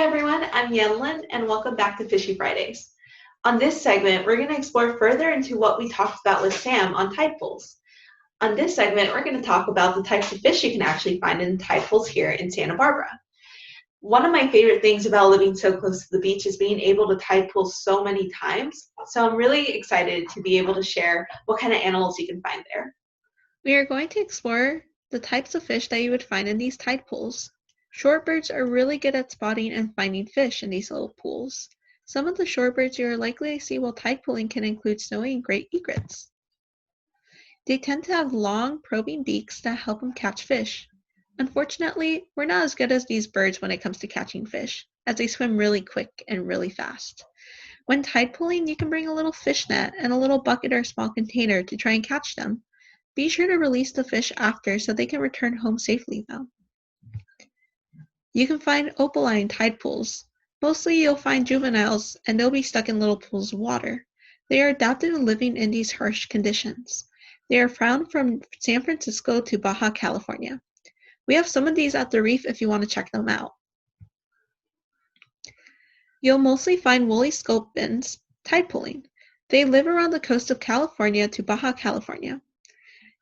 everyone, I'm Yanelyn and welcome back to Fishy Fridays. On this segment, we're going to explore further into what we talked about with Sam on tide pools. On this segment, we're going to talk about the types of fish you can actually find in tide pools here in Santa Barbara. One of my favorite things about living so close to the beach is being able to tide pool so many times. So I'm really excited to be able to share what kind of animals you can find there. We are going to explore the types of fish that you would find in these tide pools. Shorebirds are really good at spotting and finding fish in these little pools. Some of the shorebirds you are likely to see while tide pooling can include snowy and great egrets. They tend to have long, probing beaks that help them catch fish. Unfortunately, we're not as good as these birds when it comes to catching fish, as they swim really quick and really fast. When tide pooling, you can bring a little fish net and a little bucket or small container to try and catch them. Be sure to release the fish after so they can return home safely though. You can find opaline tide pools. Mostly you'll find juveniles and they'll be stuck in little pools of water. They are adapted to living in these harsh conditions. They are found from San Francisco to Baja California. We have some of these at the reef if you want to check them out. You'll mostly find woolly skullpins tide pooling. They live around the coast of California to Baja California.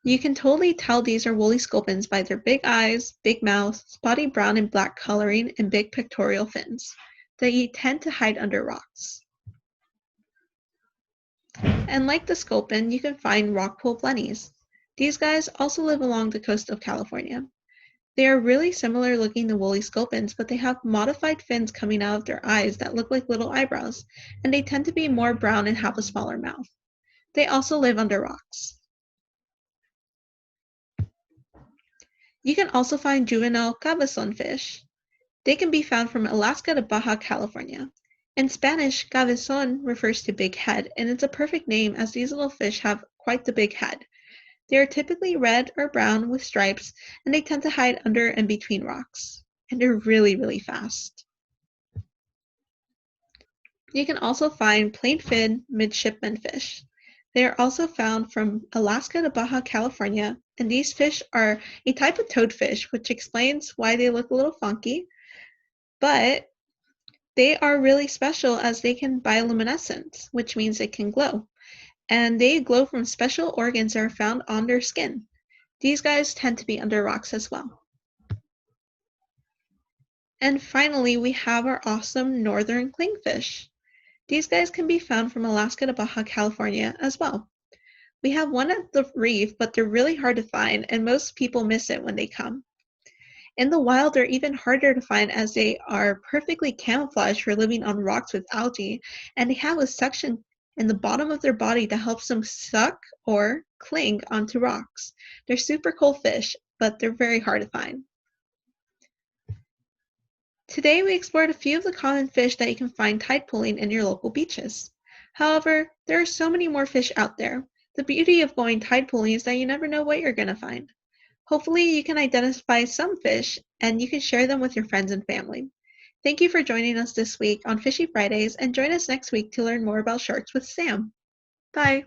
You can totally tell these are woolly sculpins by their big eyes, big mouth, spotty brown and black coloring, and big pectoral fins. They tend to hide under rocks. And like the sculpin, you can find rockpool bunnies. These guys also live along the coast of California. They are really similar looking to woolly sculpins, but they have modified fins coming out of their eyes that look like little eyebrows, and they tend to be more brown and have a smaller mouth. They also live under rocks. You can also find juvenile cabezon fish. They can be found from Alaska to Baja California. In Spanish, cabezon refers to big head, and it's a perfect name as these little fish have quite the big head. They are typically red or brown with stripes, and they tend to hide under and between rocks. And they're really, really fast. You can also find plainfin midshipman fish. They are also found from Alaska to Baja California, and these fish are a type of toadfish, which explains why they look a little funky, but they are really special as they can bioluminescence, which means they can glow, and they glow from special organs that are found on their skin. These guys tend to be under rocks as well. And finally, we have our awesome northern clingfish. These guys can be found from Alaska to Baja California as well. We have one at the reef, but they're really hard to find, and most people miss it when they come. In the wild, they're even harder to find as they are perfectly camouflaged for living on rocks with algae, and they have a section in the bottom of their body that helps them suck or cling onto rocks. They're super cool fish, but they're very hard to find. Today, we explored a few of the common fish that you can find tide pooling in your local beaches. However, there are so many more fish out there. The beauty of going tide pooling is that you never know what you're going to find. Hopefully, you can identify some fish and you can share them with your friends and family. Thank you for joining us this week on Fishy Fridays, and join us next week to learn more about sharks with Sam. Bye!